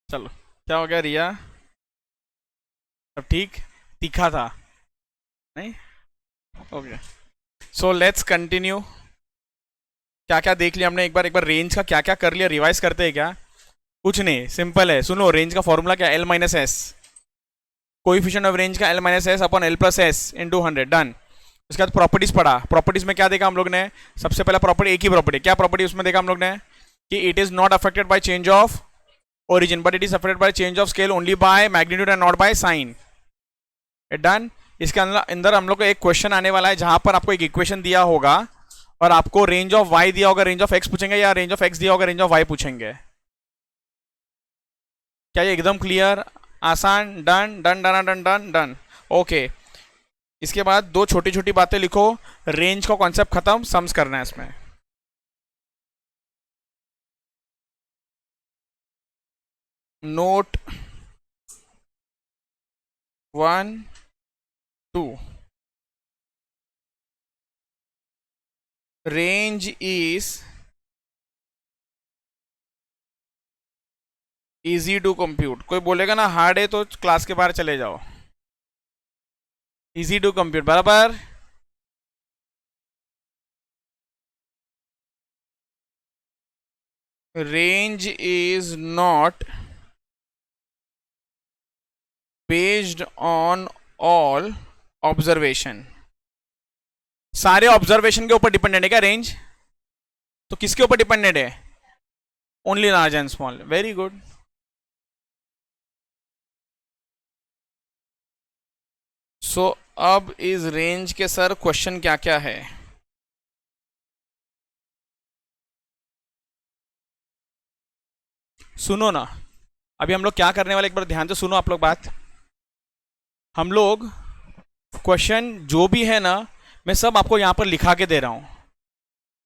चलो, क्या हो गया रिया? सब ठीक? तीखा था? नहीं? Okay, so let's continue. क्या क्या देख लिया हमने? एक बार रेंज का क्या क्या कर लिया, रिवाइज करते हैं क्या? कुछ नहीं, सिंपल है, सुनो। रेंज का फॉर्मूला क्या? L minus S. Coefficient of range का L minus S upon L plus S into 100। Done. उसके बाद प्रॉपर्टीज पढ़ा। प्रॉपर्टीज में क्या देखा हम लोग ने? सबसे पहला प्रॉपर्टी, एक ही प्रॉपर्टी, क्या प्रॉपर्टी उसमें देखा हम लोग ने? कि it is not affected by change of origin but it is affected by change of scale only by magnitude and not by sign. Done. इसके अंदर हम लोग को एक क्वेश्चन आने वाला है जहां पर आपको एक इक्वेशन दिया होगा और आपको रेंज ऑफ y दिया होगा, रेंज ऑफ x पूछेंगे, या रेंज ऑफ x दिया होगा, रेंज ऑफ y पूछेंगे। क्या ये एकदम क्लियर? आसान? Done done done done done done. Okay, इसके बाद दो छोटी छोटी बातें लिखो। रेंज का कॉन्सेप्ट खत्म, सम्स करना है इसमें। Note 1 2, range is easy to compute। कोई बोलेगा ना हार्ड है तो क्लास के बाहर चले जाओ। easy to compute बराबर। range is not based on all observation। सारे ऑब्जर्वेशन के ऊपर डिपेंडेंट है क्या रेंज? तो किसके ऊपर डिपेंडेंट है? Only large and small. Very good. So अब इस रेंज के सर क्वेश्चन क्या क्या है? सुनो ना, अभी हम लोग क्या करने वाले, एक बार ध्यान से सुनो आप लोग बात। हम लोग क्वेश्चन जो भी है ना, मैं सब आपको यहां पर लिखा के दे रहा हूं,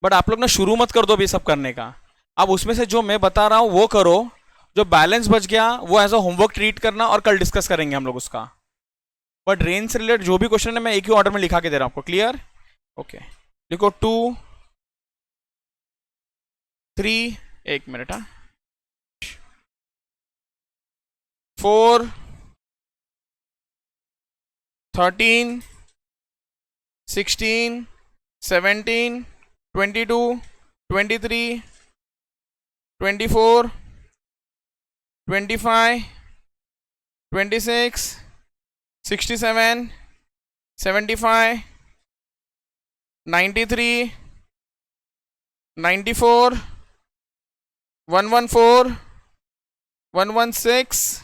बट आप लोग ना शुरू मत कर दो अभी सब करने का। अब उसमें से जो मैं बता रहा हूं वो करो, जो बैलेंस बच गया वो एज अ होमवर्क ट्रीट करना और कल डिस्कस करेंगे हम लोग उसका। बट रेंज से रिलेटेड जो भी क्वेश्चन है मैं एक ही ऑर्डर में लिखा के दे रहा हूं आपको। क्लियर? ओके, लिखो 2 3, एक मिनट, हाँ, 4 13 16 17 22 23 24 25 26 67 75 93 94 114 116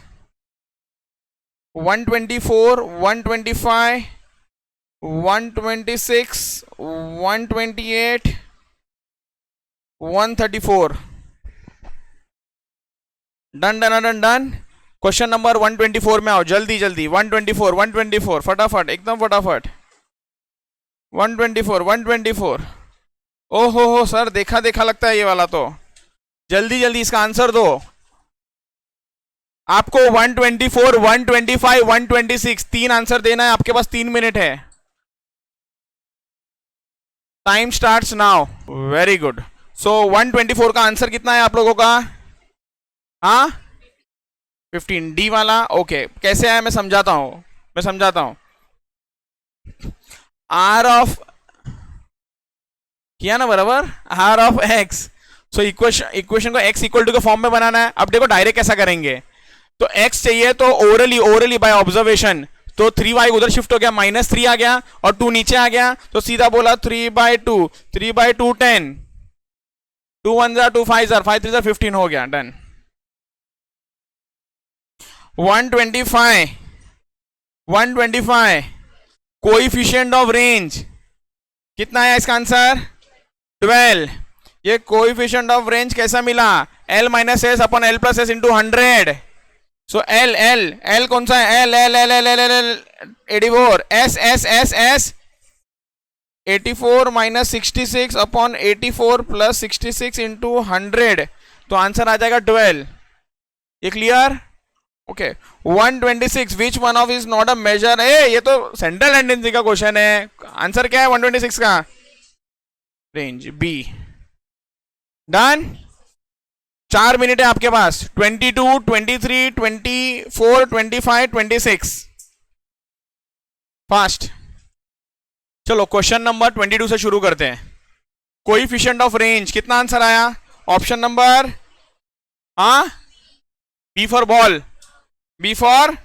124 125 126 128 134। Done done done done. Question number 124 में आओ, जल्दी जल्दी। 124 124 फटाफट, एकदम फटाफट। 124 124। ओहो हो सर, देखा देखा लगता है ये वाला तो। जल्दी जल्दी इसका आंसर दो। आपको 124 125 126 तीन आंसर देना है, आपके पास 3 मिनट है। Time starts now. Very good. So 124 का आंसर कितना है आप लोगों का? हाँ, 15 डी वाला। ओके, कैसे आया मैं समझाता हूं। आर ऑफ, किया ना बराबर, R of X. So equation को एक्स इक्वल टू के फॉर्म में बनाना है। अब देखो डायरेक्ट कैसा करेंगे, तो x चाहिए तो ओरली बाय ऑब्जर्वेशन, तो 3y उधर शिफ्ट हो गया, -3 आ गया और 2 नीचे आ गया, तो सीधा बोला 3/2 3/2 10, 2 1 2 5 5 3 15 हो गया। डन। 125 कोइफिशिएंट ऑफ रेंज कितना है इसका आंसर? 12। ये कोइफिशिएंट ऑफ रेंज कैसा मिला? L minus S upon L plus S into 100। So L कौन सा है? L 84, S 84 minus 66 upon 84 plus 66 into 100, तो आंसर आ जाएगा 12। ये clear? Okay. 126 which one of is not a measure. ये तो सेंट्रल टेंडेंसी का क्वेश्चन है। आंसर क्या है 126 का? Range B. डन। 4 मिनट है आपके पास। 22, 23, 24, 25, 26। फास्ट। चलो क्वेश्चन नंबर 22 से शुरू करते हैं। कोएफिशिएंट ऑफ रेंज, कितना आंसर आया? ऑप्शन नंबर, हाँ, B for ball, B for,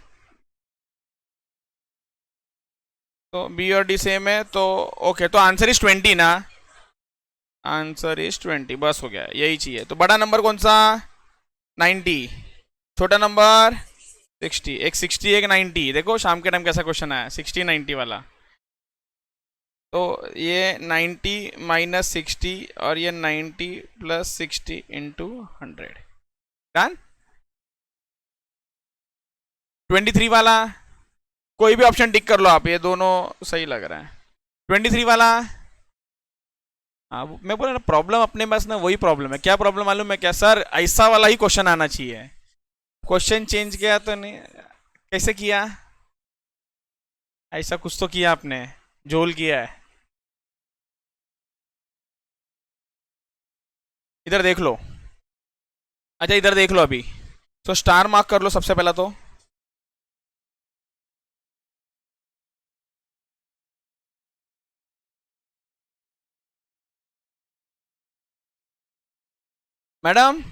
तो बी और डी सेम है तो ओके, तो आंसर इज 20 ना, आंसर इज 20, बस हो गया, यही चाहिए। तो बड़ा नंबर कौन सा? 90, छोटा नंबर 60, एक 60 एक 90। देखो शाम के टाइम कैसा क्वेश्चन आया, 60 90 वाला। तो ये 90 माइनस 60 और ये 90 प्लस 60 इंटू 100, डन। 23 वाला, कोई भी ऑप्शन टिक कर लो आप, ये दोनों सही लग रहा है। 23 वाला, हाँ मैं बोला ना, प्रॉब्लम अपने पास ना वही प्रॉब्लम है। क्या प्रॉब्लम मालूम है क्या सर? ऐसा वाला ही क्वेश्चन आना चाहिए, क्वेश्चन चेंज किया तो नहीं। कैसे किया? ऐसा कुछ तो किया आपने, झोल किया है। इधर देख लो, अच्छा इधर देख लो अभी। तो स्टार मार्क कर लो सबसे पहला तो। मैडम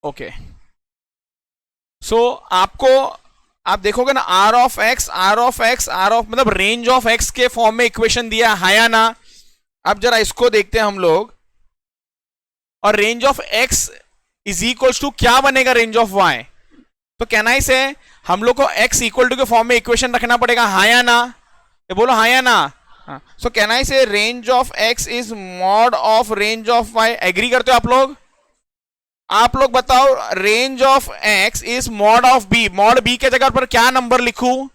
ओके, सो आपको, आप देखोगे ना, R of X, R of X, R of मतलब रेंज ऑफ एक्स के फॉर्म में इक्वेशन दिया है या ना। अब जरा इसको देखते हैं हम लोग, और range of X is equal to क्या बनेगा? Range of Y. तो कहना ही से हम लोग को एक्स इक्वल टू के फॉर्म में इक्वेशन रखना पड़ेगा, हाँ या ना? ये बोलो हाँ या ना। सो कहना ही से range of X is mod of range of Y. Agree करते हो आप लोग? आप लोग बताओ, range of X is mod of B. Mod B के जगह पर क्या नंबर लिखूं?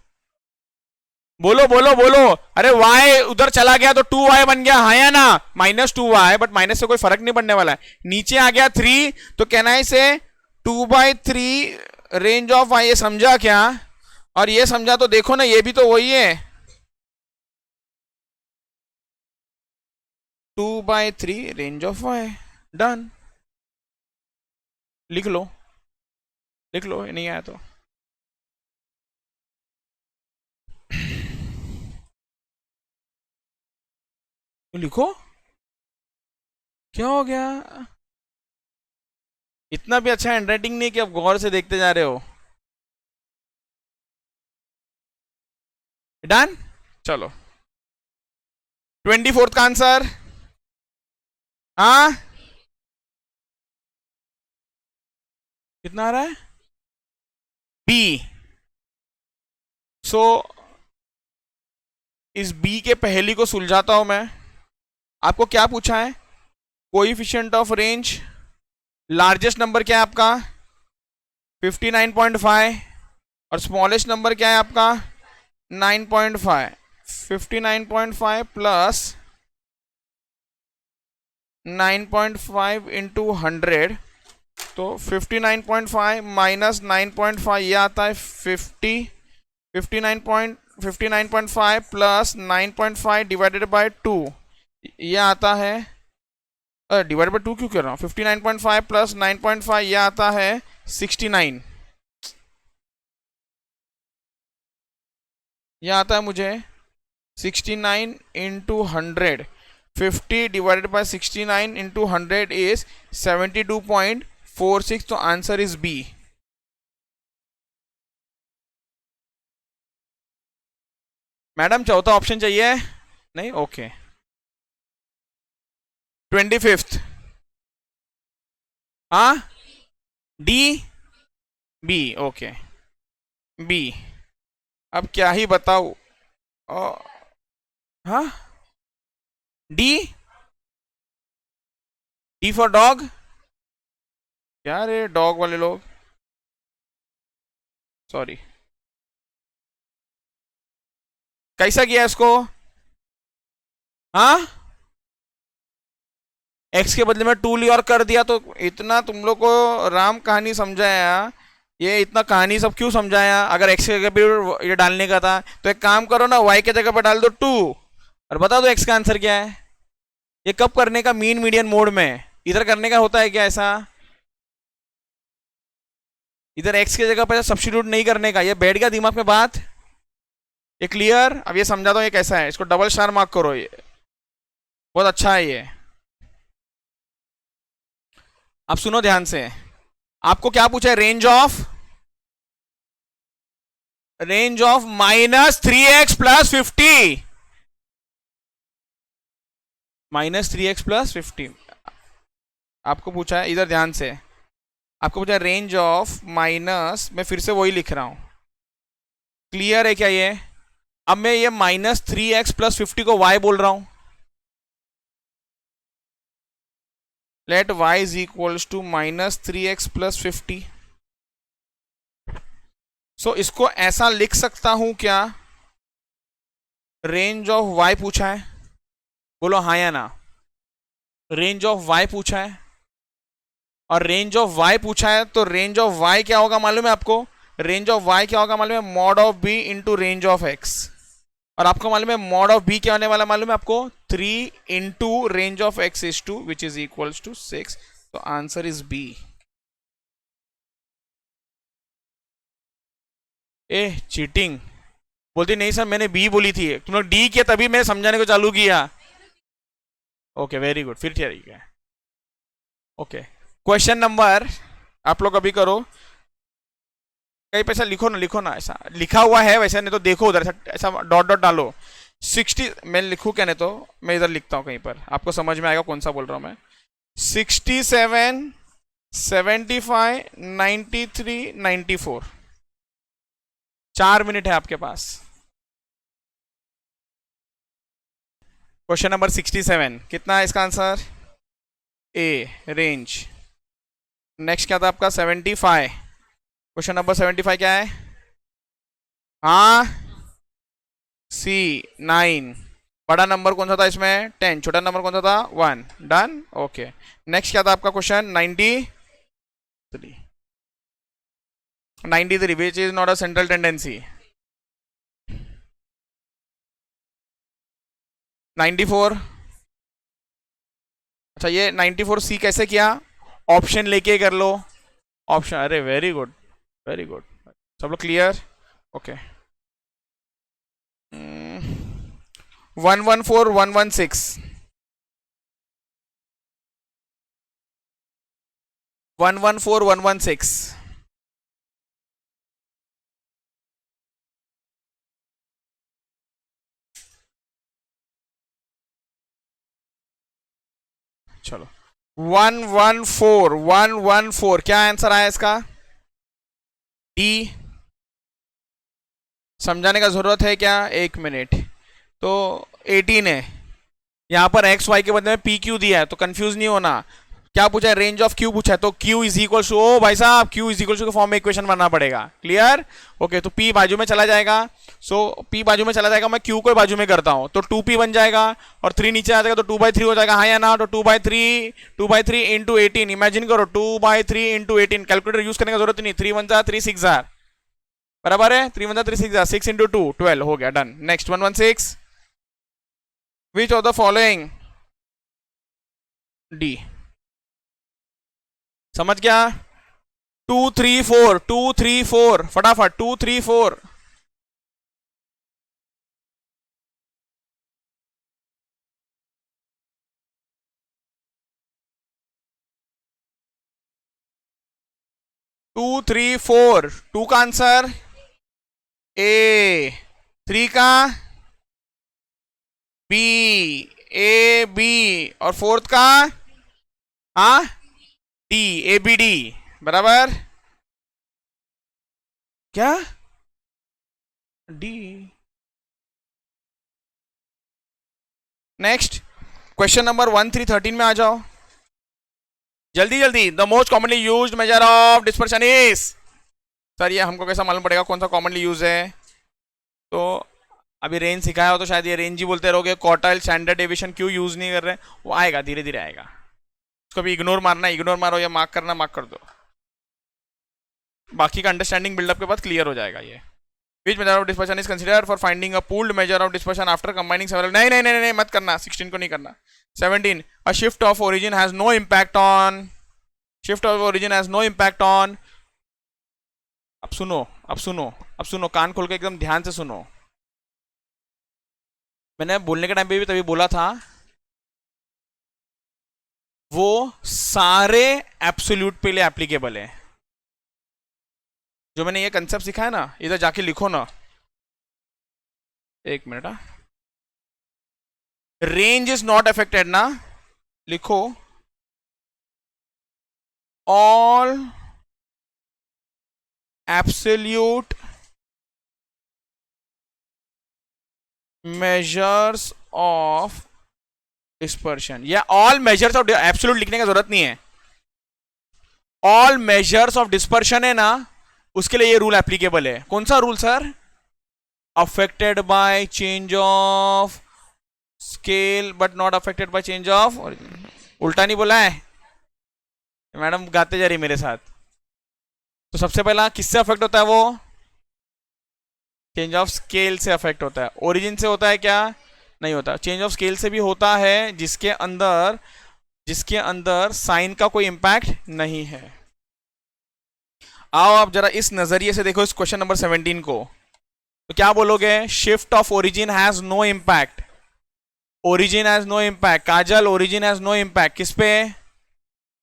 बोलो बोलो बोलो। अरे y उधर चला गया तो 2y बन गया, हाँ या ना? -2y, बट माइनस से कोई फर्क नहीं पड़ने वाला है। नीचे आ गया 3, तो कहना है इसे 2/3 रेंज ऑफ y। ये समझा क्या? और ये समझा तो देखो ना, ये भी तो वही है, 2/3 रेंज ऑफ y। डन, लिख लो, लिख लो, नहीं आया तो लिखो। क्या हो गया? इतना भी अच्छा हैंडराइटिंग नहीं कि आप गौर से देखते जा रहे हो। डन, चलो 24 का आंसर, हाँ कितना आ रहा है? बी। सो इस बी के पहली को सुलझाता हूं मैं। आपको क्या पूछा है? Coefficient of range, largest number क्या है आपका? 59.5, और स्मॉलेस्ट नंबर क्या है आपका? 9.5। 59.5 प्लस 9.5 इंटू 100, तो 59.5 माइनस 9.5 ये आता है 50। 59.5 प्लस 9.5 डिवाइडेड बाय 2 ये आता है, डिवाइड बाय 2 क्यों कर रहा हूँ? 59.5 प्लस 9.5 ये आता है 69। ये आता है मुझे 69 into 100। 50 divided by 69 into 100 is 72.46। तो आंसर इज बी। मैडम चौथा ऑप्शन चाहिए? नहीं, ओके। 25, हाँ, डी, बी, ओके, बी। अब क्या ही बताओ, हाँ, डी, डी फॉर डॉग। क्या रे डॉग वाले लोग, सॉरी। कैसा किया इसको? हाँ, एक्स के बदले में 2 ली और कर दिया। तो इतना तुम लोग को राम कहानी समझाया, ये इतना कहानी सब क्यों समझाया? अगर एक्स के जगह पे ये डालने का था तो एक काम करो ना, वाई के जगह पर डाल दो 2 और बता दो एक्स का आंसर क्या है। ये कब करने का? मीन मीडियन मोड में। इधर करने का होता है क्या ऐसा? इधर x की जगह पर सब्स्टिट्यूट नहीं करने का, ये बैठ गया दिमाग में बात? ये क्लियर? अब ये समझा दो ये कैसा है, इसको डबल स्टार मार्क करो, ये बहुत अच्छा है ये। अब सुनो ध्यान से, आपको क्या पूछा है? रेंज ऑफ -3x + 50, -3x + 50 आपको पूछा है। इधर ध्यान से, आपको पूछा है रेंज ऑफ माइनस, मैं फिर से वही लिख रहा हूं, क्लियर है क्या ये? अब मैं ये -3x + 50 को y बोल रहा हूं, let y is equals to -3x + 50। So इसको ऐसा लिख सकता हूं क्या? रेंज ऑफ y पूछा है, बोलो हाँ या ना? रेंज ऑफ y पूछा है, और रेंज ऑफ y पूछा है, तो रेंज ऑफ y क्या होगा मालूम है आपको? रेंज ऑफ y क्या होगा मालूम है? mod of b into range of x। और आपको मालूम है mod ऑफ b क्या होने वाला मालूम है आपको? 3 into range of x is 2 which is equals to 6। तो आंसर इज b। ए चीटिंग बोलती नहीं सर, मैंने बी बोली थी, तुम लोग डी किया तभी मैं समझाने को चालू किया। ओके वेरी गुड, फिर ठीक है। ओके क्वेश्चन नंबर आप लोग अभी करो, कहीं पे ऐसा लिखो ना, ऐसा लिखा हुआ है वैसे, नहीं तो देखो उधर ऐसा डॉट डॉट डालो। 60 मैं लिखूं क्या? नहीं तो मैं इधर लिखता हूं कहीं पर, आपको समझ में आएगा कौन सा बोल रहा हूं मैं। 67, 75, 93, 94, 4 मिनट है आपके पास। क्वेश्चन नंबर 67 कितना है इसका आंसर? ए रेंज। नेक्स्ट क्या था आपका? 75। क्वेश्चन नंबर 75 क्या है? हाँ सी 9। बड़ा नंबर कौन सा था इसमें? 10। छोटा नंबर कौन सा था? 1। डन। ओके नेक्स्ट क्या था आपका question? 93। 93 which is not a central tendency. 94। अच्छा ये 94 सी कैसे किया? ऑप्शन लेके कर लो, ऑप्शन। अरे वेरी गुड वेरी गुड, सब लोग क्लियर? ओके 114, 116, 114, 116। चलो 114, 114 क्या आंसर आया इसका? डी। समझाने का जरूरत है क्या? 1 मिनट। तो 18 है, यहां पर एक्स वाई के बदले में पी क्यू दिया है, तो कंफ्यूज नहीं होना। क्या पूछा है? रेंज ऑफ क्यू पूछा है, तो क्यू इज इक्वल टू, ओ भाई साहब क्यू इज इक्वल टू के फॉर्म में इक्वेशन बनना पड़ेगा। क्लियर? ओके तो पी बाजू में चला जाएगा, सो पी बाजू में चला जाएगा, मैं क्यू को बाजू में करता हूं, तो 2p बन जाएगा, और 3 नीचे आ जाएगा तो 2/3 हो जाएगा, हाँ या ना? तो 2/3 इंटू 18, इमेजिन करो 2/3 इंटू 18, कैलकुलेटर यूज करने का जरूरत नहीं, 3 1 जा 3 6 जा, बराबर है? 3 1 जा 3 6 जा, 6 इंटू 2 12 हो गया, done. Next 116, which of the following? D. समझ गया? 2 3 4, 2 3 4 फटाफट, 2 3 4। टू थ्री फोर, 2 का आंसर ए, 3 का बी, ए बी, और 4th का हाँ डी, ए बी डी, बराबर? क्या? डी। नेक्स्ट क्वेश्चन नंबर 1313 में आ जाओ जल्दी जल्दी। The most commonly used major of dispersion is, sir ये हमको कैसा मालूम पड़ेगा कौन सा कॉमनली यूज है? तो अभी रेंज सिखाया हो तो शायद ये रेंज ही बोलते रहोगे, क्वार्टाइल, स्टैंडर्ड डेविएशन क्यों यूज नहीं कर रहे? वो आएगा, धीरे धीरे आएगा, उसको भी इग्नोर मारना, इग्नोर मारो, या मार्क करना मार्क कर दो, बाकी का अंडरस्टैंडिंग बिल्डअप के बाद क्लियर हो जाएगा ये। Which measure of dispersion is considered for finding a pooled measure of dispersion after combining several, नहीं नहीं नहीं नहीं मत करना, 16 को नहीं करना, 17. A shift of origin has no impact on. Shift of origin has no impact on. अब सुनो, अब सुनो, अब सुनो, कान खोल के एकदम ध्यान से सुनो. मैंने बोलने के टाइम पे भी तभी बोला था, वो सारे एब्सोल्यूट पे लिए एप्लीकेबल है. जो मैंने ये कंसेप्ट सिखाया ना, इधर जाके लिखो ना, एक minute. Range is not affected ना, लिखो. All absolute measures of dispersion, या ऑल मेजर्स ऑफ, एब्सोल्यूट लिखने की जरूरत नहीं है. ऑल मेजर्स ऑफ डिस्पर्शन है ना, उसके लिए ये रूल एप्लीकेबल है. कौन सा rule sir? Affected by change of scale but not affected by change of. उल्टा नहीं बोला है मैडम, गाते जा रही मेरे साथ. तो सबसे पहला किससे अफेक्ट होता है? वो चेंज ऑफ स्केल से अफेक्ट होता है. ओरिजिन से होता है क्या? नहीं होता. चेंज ऑफ स्केल से भी होता है, जिसके अंदर साइन का कोई इंपैक्ट नहीं है. आओ आप जरा इस नजरिए से देखो इस क्वेश्चन नंबर 17 को. तो क्या बोलोगे? Shift of origin has no impact. Origin has no impact. Kajal, origin has no impact. किस पे?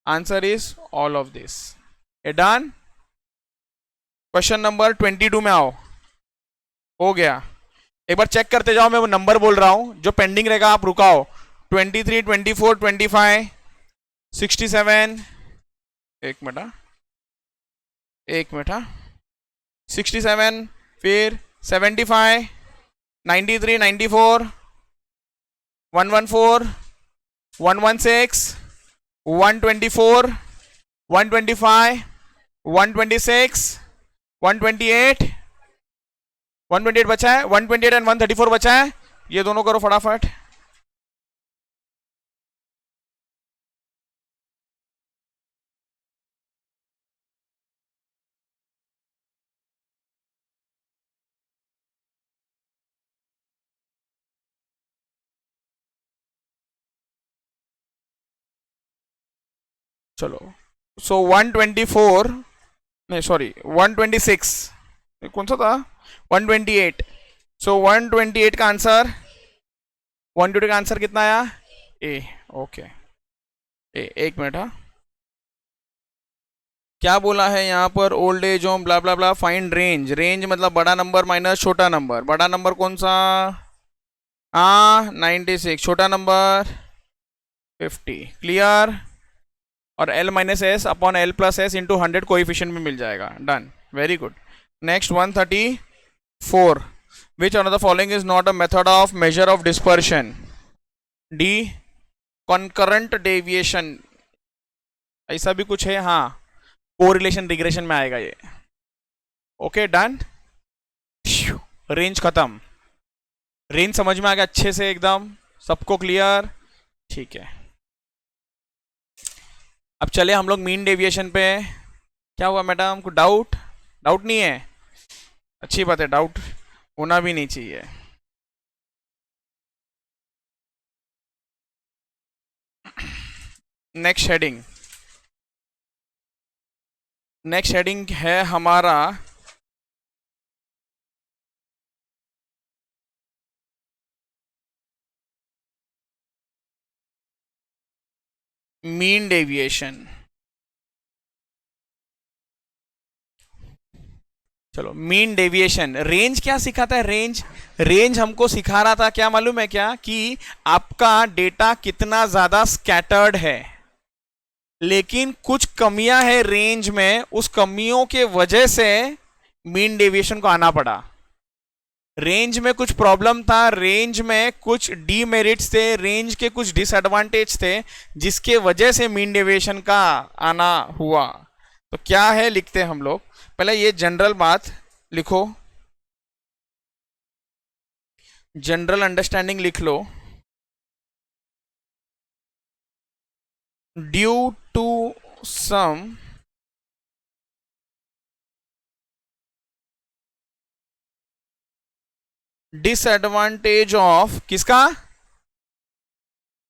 Answer is all of this. ए डन. क्वेश्चन नंबर 22 में आओ. हो गया. एक बार चेक करते जाओ, मैं वो नंबर बोल रहा हूं, जो पेंडिंग रहेगा आप रुकाओ. 23, 24, 25, 67. एक मिनट, एक मिनट. 67, फिर 75, 93, 94, 114, 116, 124, 125, 126, 128, 128 बचा है. 128 एंड 134 बचा है. ये दोनों करो फटाफट. चलो. सो 124, नहीं सॉरी 126, कौन सा था? 128. सो 128 का आंसर, 128 का आंसर कितना आया? ए. ओके. एक मिनट. हाँ, क्या बोला है यहाँ पर? Old age home blah blah blah. Find range. Range मतलब बड़ा नंबर माइनस छोटा नंबर. बड़ा नंबर कौन सा? हाँ 96. छोटा नंबर 50. क्लियर. और L minus S upon L plus S into 100 coefficient में मिल जाएगा. Done. Very good. Next 134. Which on the following is not a method of measure of dispersion? D. Concurrent deviation. ऐसा भी कुछ है. हाँ, कोरिलेशन रिग्रेशन में आएगा ये. Okay done. रेंज खत्म. रेंज समझ में आ गया अच्छे से एकदम सबको? क्लियर. ठीक है. अब चले हम लोग मीन डेविएशन पे. क्या हुआ मैडम? को डाउट? डाउट नहीं है? अच्छी बात है, डाउट होना भी नहीं चाहिए. Next heading. नेक्स्ट हेडिंग है हमारा मीन डेविएशन. चलो, मीन डेविएशन. रेंज क्या सिखाता है? रेंज हमको सिखा रहा था क्या मालूम है क्या? कि आपका डेटा कितना ज्यादा स्कैटर्ड है, लेकिन कुछ कमियां है रेंज में, उस कमियों के वजह से मीन डेविएशन को आना पड़ा. रेंज में कुछ प्रॉब्लम था, रेंज में कुछ डीमेरिट्स थे, रेंज के कुछ डिसएडवांटेज थे, जिसके वजह से मीन डेविएशन का आना हुआ. तो क्या है लिखते हैं हम लोग. पहले ये जनरल बात लिखो, जनरल अंडरस्टैंडिंग लिख लो. Due to some disadvantage of, किसका?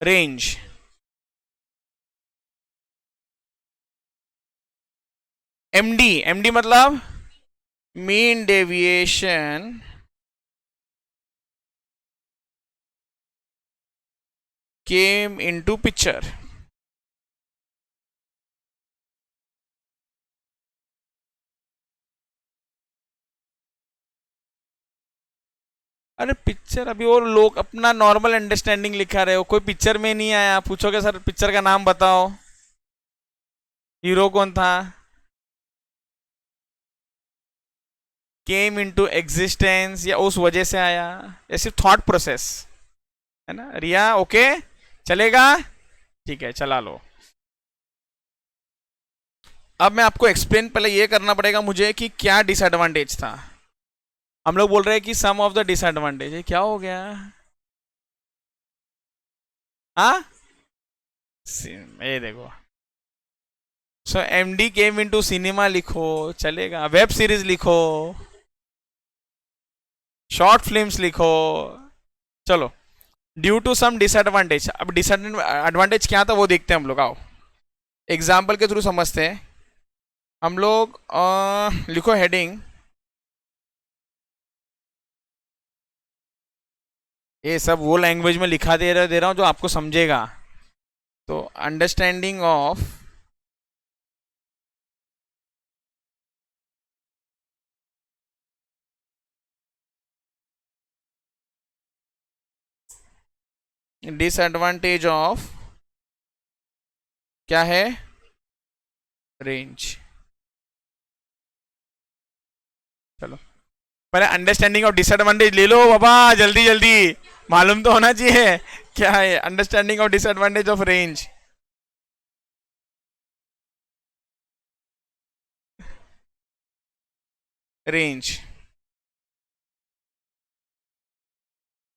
रेंज। एमडी, एमडी मतलब mean deviation came into picture. अरे पिक्चर अभी और लोग अपना नॉर्मल अंडरस्टैंडिंग लिखा रहे हो, कोई पिक्चर में नहीं आया, पूछोगे सर पिक्चर का नाम बताओ, हीरो कौन था, केम इनटू एग्जिस्टेंस, या उस वजह से आया, या सिर्फ थॉट प्रोसेस है ना। रिया ओके चलेगा, ठीक है चला लो। अब मैं आपको एक्सप्लेन पहले ये करना पड़ेगा मुझे कि क्या डिसएडवांटेज था। हम लोग बोल रहे हैं कि सम ऑफ द डिसएडवांटेज, क्या हो गया, हाँ ये देखो। सो एमडी केम इनटू सिनेमा लिखो चलेगा, वेब सीरीज लिखो, शॉर्ट फिल्म्स लिखो, चलो। ड्यू टू सम डिसएडवांटेज, अब डिसएडवांटेज क्या था वो देखते हैं हम लोग, आओ एग्जाम्पल के थ्रू समझते हैं हम लोग। लिखो हेडिंग, ये सब वो लैंग्वेज में लिखा दे रहा हूं जो आपको समझेगा। तो अंडरस्टैंडिंग ऑफ डिसएडवांटेज ऑफ क्या है, रेंज। चलो पहले अंडरस्टैंडिंग ऑफ डिसएडवांटेज ले लो बाबा, जल्दी जल्दी मालूम तो होना चाहिए क्या है understanding of disadvantage of range. Range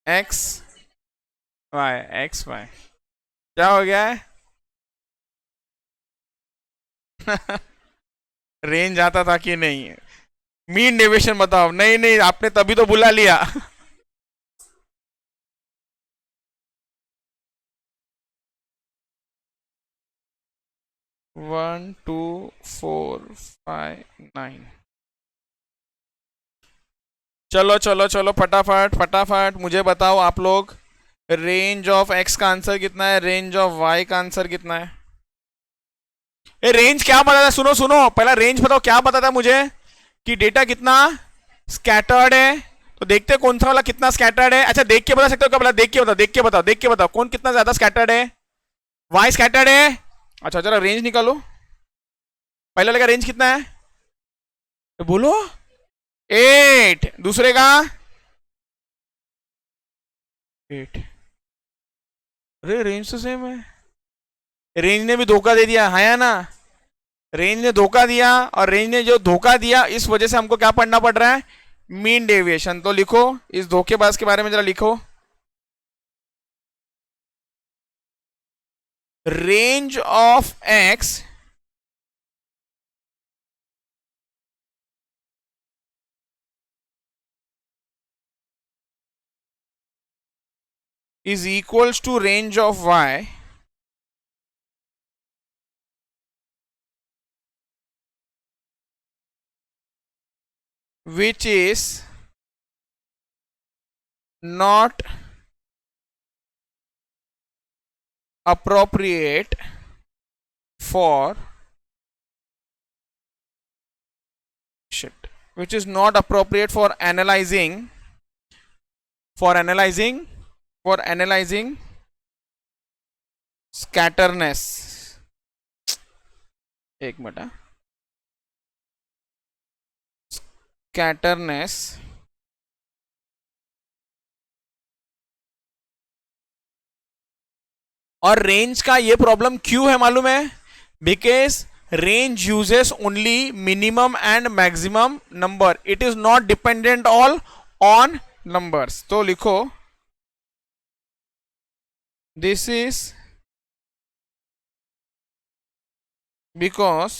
X Y, X Y क्या हो गया है रेंज आता था कि नहीं, मीन डेविएशन बताओ, नहीं नहीं आपने तभी तो बुला लिया 1 2 4 5 9। चलो चलो चलो फटाफट फटाफट मुझे बताओ आप लोग, रेंज ऑफ एक्स का आंसर कितना है, रेंज ऑफ वाई का आंसर कितना है। ए रेंज क्या बताता, सुनो सुनो पहला रेंज बताओ क्या बताता मुझे, कि डेटा कितना स्कैटर्ड है। तो देखते हैं कौन सा वाला कितना स्कैटर्ड है। अच्छा देख के बता सकते हो क्या, बोला देख के बताओ, देख के बताओ, देख के बताओ कौन कितना ज्यादा स्कैटर्ड है, वाई स्कैटर्ड है। अच्छा चलो रेंज निकालो, पहले लगा रेंज कितना है, तो बोलो 8, दूसरे का 8। अरे रेंज तो सेम है, रेंज ने भी धोखा दे दिया है या ना, रेंज ने धोखा दिया, और रेंज ने जो धोखा दिया इस वजह से हमको क्या पढ़ना पड़ रहा है, मीन डेविएशन। तो लिखो इस धोखेबाज के बारे में जरा लिखो, range of x is equals to range of y which is not appropriate for shit, which is not appropriate for analyzing for analyzing for analyzing scatterness। एक मिनट, scatterness और रेंज का ये प्रॉब्लम क्यों है मालूम है, because range uses only minimum and maximum number, it is not dependent all on numbers. तो लिखो this is because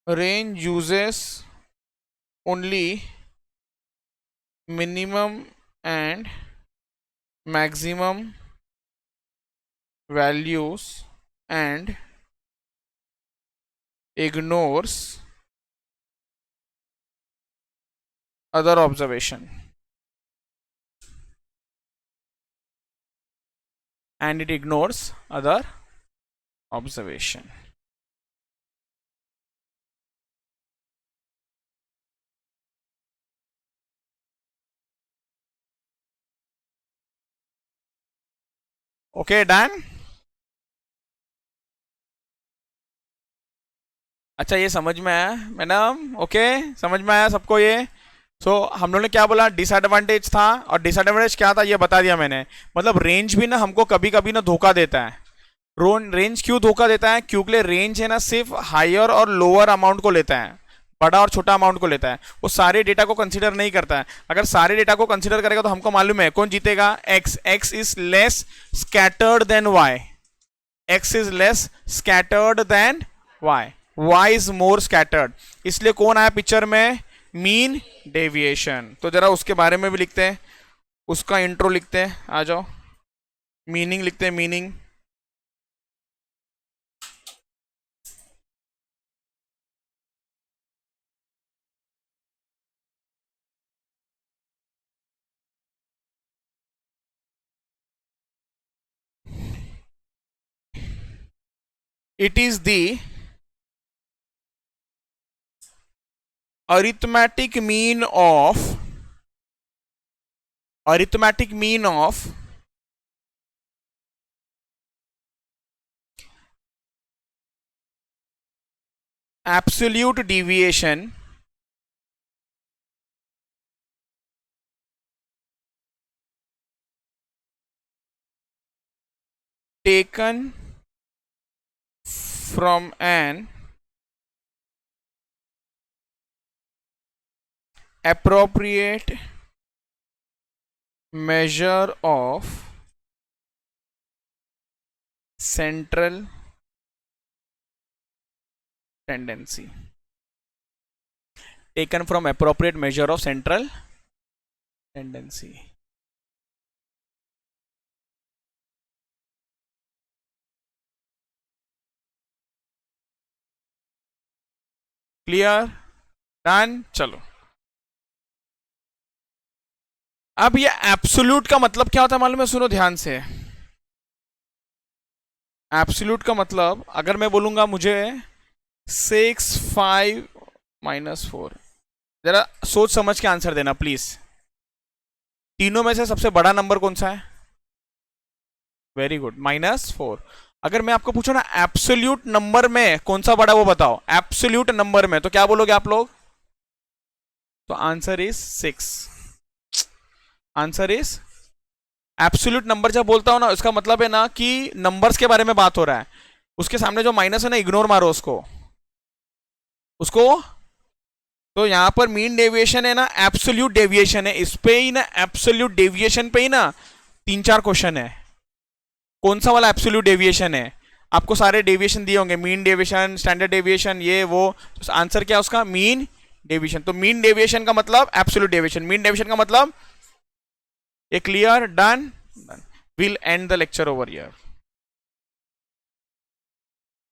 range uses only minimum and maximum values and ignores other observation, and it ignores other observation. Okay, done. अच्छा, ये समझ में आया madam? Okay, समझ में आया सबको ये? हम लोगों ने क्या बोला, डिसएडवांटेज था, और डिसएडवांटेज क्या था ये बता दिया मैंने। मतलब रेंज भी ना हमको कभी कभी ना धोखा देता है। रेंज क्यों धोखा देता है? क्योंकि रेंज है ना सिर्फ हायर और लोअर अमाउंट को लेता है, बड़ा और छोटा अमाउंट को लेता है, वो सारे डेटा को कंसीडर नहीं करता है। अगर सारे डेटा को कंसीडर करेगा तो हमको मालूम है कौन जीतेगा, X. X is less scattered than Y, X is less scattered than Y, Y is more scattered. इसलिए कौन आया पिक्चर में, मीन डेविएशन। तो जरा उसके बारे में भी लिखते हैं, उसका इंट्रो लिखते हैं, आ जाओ। मीनिंग लिखते हैं, meaning. It is the arithmetic mean of absolute deviation taken from an appropriate measure of central tendency, taken from appropriate measure of central tendency. Clear? Done. चलो, अब ये एब्सोल्यूट का मतलब क्या होता है मालूम है? सुनो ध्यान से। एब्सोल्यूट का मतलब, अगर मैं बोलूंगा मुझे 6 5 -4, जरा सोच समझ के आंसर देना प्लीज। तीनों में से सबसे बड़ा नंबर कौन सा है? Very good, -4। अगर मैं आपको पूछूं ना एब्सोल्यूट नंबर में कौन सा बड़ा, वो बताओ। एब्सोल्यूट नंबर में तो क्या बोलोगे आप लोग? तो answer is 6। Answer is absolute number जब बोलता हूं ना, इसका मतलब है ना कि नंबर्स के बारे में बात हो रहा है। उसके सामने जो माइनस है ना, इग्नोर मारो उसको। तो यहां पर मीन डेविएशन है ना, एब्सोल्यूट डेविएशन है, इस पे ही ना, एब्सोल्यूट डेविएशन पे ही ना 3-4 क्वेश्चन है। कौन सा वाला एब्सोल्यूट डेविएशन है? आपको सारे डेविएशन दिए होंगे, मीन डेविएशन, स्टैंडर्ड डेविएशन, ये वो। तो आंसर क्या है उसका? Mean deviation. तो मीन डेविएशन का मतलब एब्सोल्यूट डेविएशन, मीन डेविएशन का मतलब ये। Clear? Done. Will and the lecture over here.